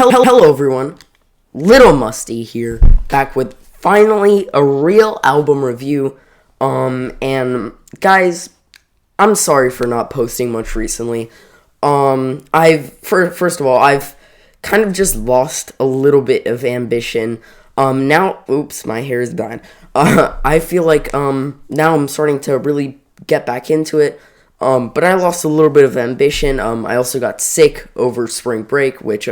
Hello everyone, Little Musty here, back with finally a real album review. And guys, I'm sorry for not posting much recently. First of all, I've kind of just lost a little bit of ambition. Now, oops, my hair is dying. I feel like, now I'm starting to really get back into it. But I lost a little bit of ambition. I also got sick over spring break, which,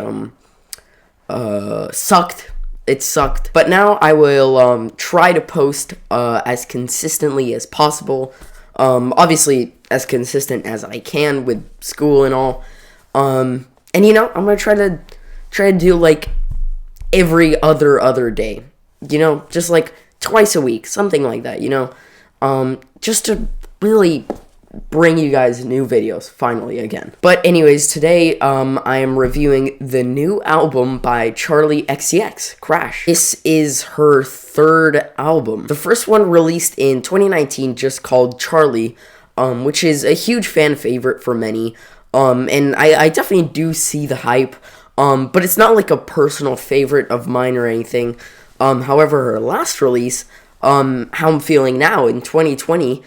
sucked. It sucked. But now I will, try to post, as consistently as possible. Obviously, as consistent as I can with school and all. And I'm gonna try to do, like, every other day. Just, like, twice a week. Something like that, just to really bring you guys new videos finally again. But anyways, today I am reviewing the new album by Charli XCX, Crash. This is her third album. The first one released in 2019 just called Charli, which is a huge fan favorite for many. And I definitely do see the hype. But it's not like a personal favorite of mine or anything. However, her last release, How I'm Feeling Now in 2020,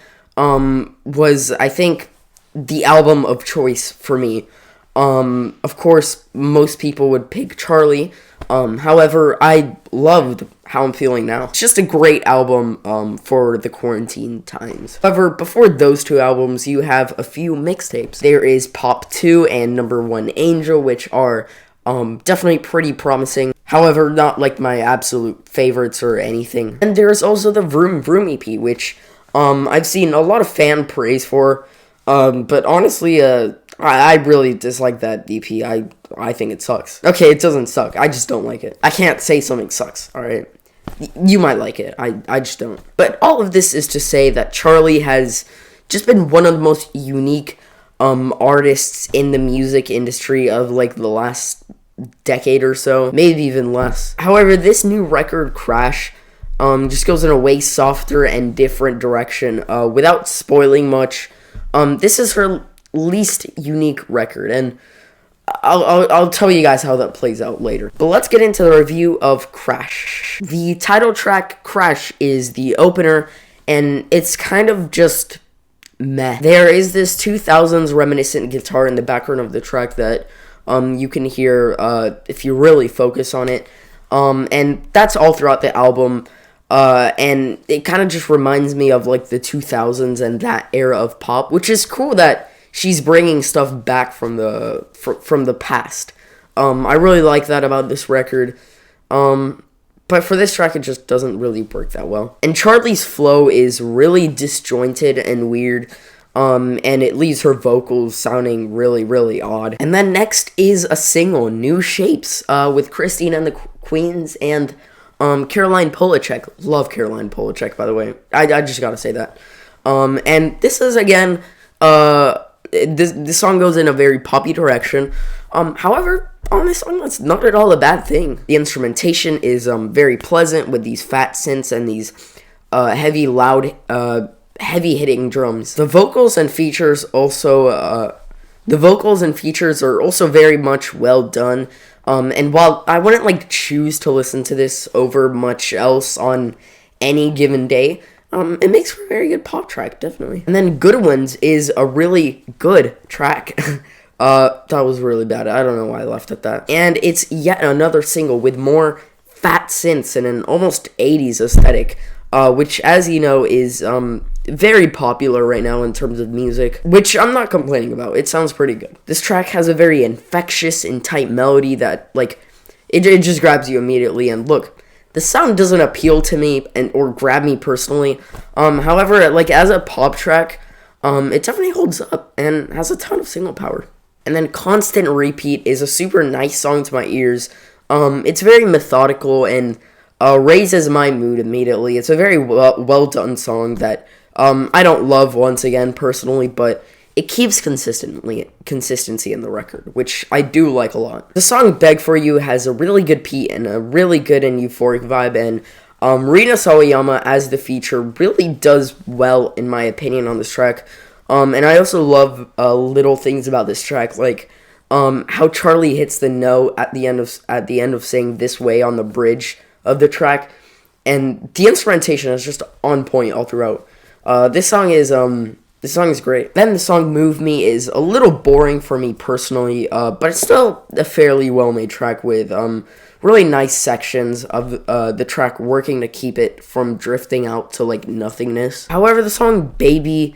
was, I think, the album of choice for me. Of course, most people would pick Charli. However, I loved How I'm Feeling Now. It's just a great album, for the quarantine times. However, before those two albums, you have a few mixtapes. There is Pop 2 and Number 1 Angel, which are, definitely pretty promising. However, not like my absolute favorites or anything. And there's also the Vroom Vroom EP, which I've seen a lot of fan praise for, but honestly, I really dislike that EP. I think it sucks. Okay, it doesn't suck. I just don't like it. I can't say something sucks, alright? You might like it. I just don't. But all of this is to say that Charli has just been one of the most unique, artists in the music industry of, like, the last decade or so. Maybe even less. However, this new record, Crash, just goes in a way softer and different direction, without spoiling much. This is her least unique record, and I'll tell you guys how that plays out later. But let's get into the review of Crash. The title track, Crash, is the opener, and it's kind of just meh. There is this 2000s reminiscent guitar in the background of the track that, you can hear, if you really focus on it. And that's all throughout the album. And it kind of just reminds me of, like, the 2000s and that era of pop, which is cool that she's bringing stuff back from the past. I really like that about this record. But for this track, it just doesn't really work that well. And Charli's flow is really disjointed and weird, and it leaves her vocals sounding really, really odd. And then next is a single, New Shapes, with Christine and the Queens and Caroline Polachek. Love Caroline Polachek, by the way. I just gotta say that. And this is, again, this song goes in a very poppy direction. However, on this song, that's not at all a bad thing. The instrumentation is, very pleasant with these fat synths and these, heavy, loud, heavy-hitting drums. The vocals and features are also very much well done. And while I wouldn't, like, choose to listen to this over much else on any given day, it makes for a very good pop track, definitely. And then Good Ones is a really good track. That was really bad. I don't know why I left at that. And it's yet another single with more fat synths and an almost 80s aesthetic, which, as you know, is, very popular right now in terms of music, which I'm not complaining about. It sounds pretty good. This track has a very infectious and tight melody that, like, it just grabs you immediately. And look, the sound doesn't appeal to me or grab me personally. However, like, as a pop track, it definitely holds up and has a ton of signal power. And then Constant Repeat is a super nice song to my ears. It's very methodical and raises my mood immediately. It's a very well done song that I don't love, once again, personally, but it keeps consistency in the record, which I do like a lot. The song Beg For You has a really good beat and a really good and euphoric vibe, and Rina Sawayama as the feature really does well, in my opinion, on this track. And I also love little things about this track, like how Charlie hits the note at the end of saying "this way" on the bridge of the track, and the instrumentation is just on point all throughout. This song is great. Then the song "Move Me" is a little boring for me personally, but it's still a fairly well made track with really nice sections of the track working to keep it from drifting out to like nothingness. However, the song "Baby"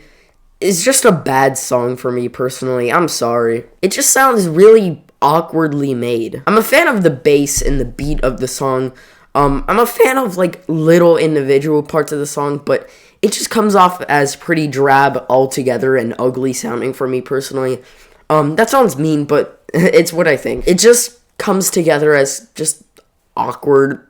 is just a bad song for me personally. I'm sorry. It just sounds really awkwardly made. I'm a fan of the bass and the beat of the song. I'm a fan of like little individual parts of the song, but it just comes off as pretty drab altogether and ugly sounding for me personally. That sounds mean, but it's what I think. It just comes together as just awkward.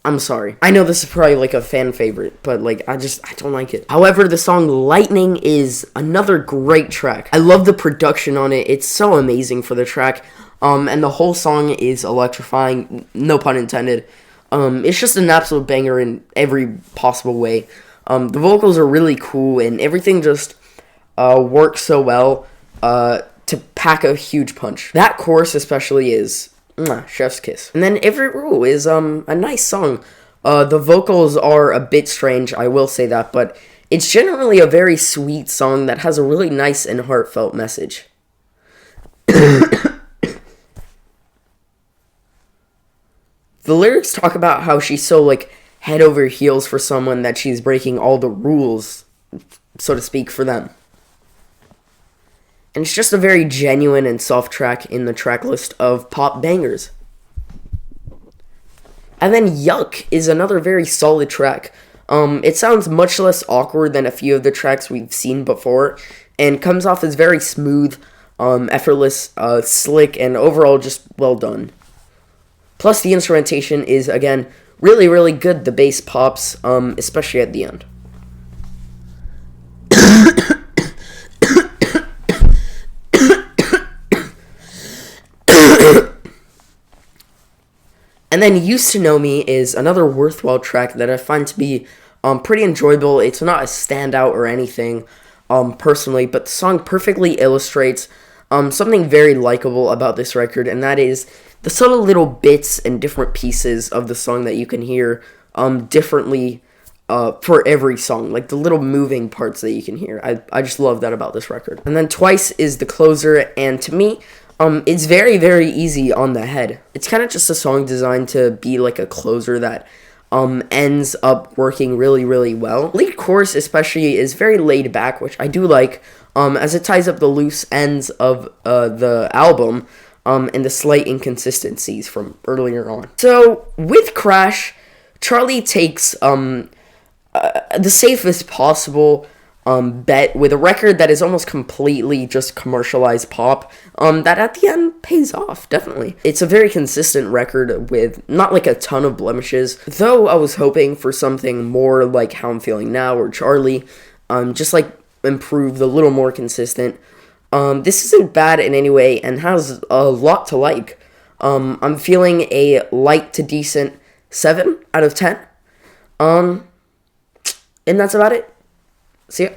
I'm sorry. I know this is probably like a fan favorite, but like I don't like it. However, the song "Lightning" is another great track. I love the production on it. It's so amazing for the track. And the whole song is electrifying, no pun intended. It's just an absolute banger in every possible way. The vocals are really cool, and everything just works so well to pack a huge punch. That chorus especially is chef's kiss. And then "Every Rule" is a nice song. The vocals are a bit strange, I will say that, but it's generally a very sweet song that has a really nice and heartfelt message. The lyrics talk about how she's so like head over heels for someone that she's breaking all the rules, so to speak, for them. And it's just a very genuine and soft track in the track list of pop bangers. And then "Yuck" is another very solid track. It sounds much less awkward than a few of the tracks we've seen before, and comes off as very smooth, effortless, slick, and overall just well done. Plus, the instrumentation is, again, really, really good. The bass pops, especially at the end. And then "Used to Know Me" is another worthwhile track that I find to be pretty enjoyable. It's not a standout or anything, personally, but the song perfectly illustrates something very likable about this record, and that is the subtle little bits and different pieces of the song that you can hear differently for every song, like the little moving parts that you can hear. I just love that about this record. And then "Twice" is the closer, and to me, it's very, very easy on the head. It's kind of just a song designed to be like a closer that ends up working really, really well. Lead chorus especially is very laid back, which I do like, as it ties up the loose ends of the album and the slight inconsistencies from earlier on. So with Crash, Charli takes the safest possible bet with a record that is almost completely just commercialized pop, that at the end pays off, definitely. It's a very consistent record with not like a ton of blemishes, though I was hoping for something more like How I'm Feeling Now or Charli, just like improved, a little more consistent. This isn't bad in any way and has a lot to like. I'm feeling a light to decent 7 out of 10. And that's about it. See ya.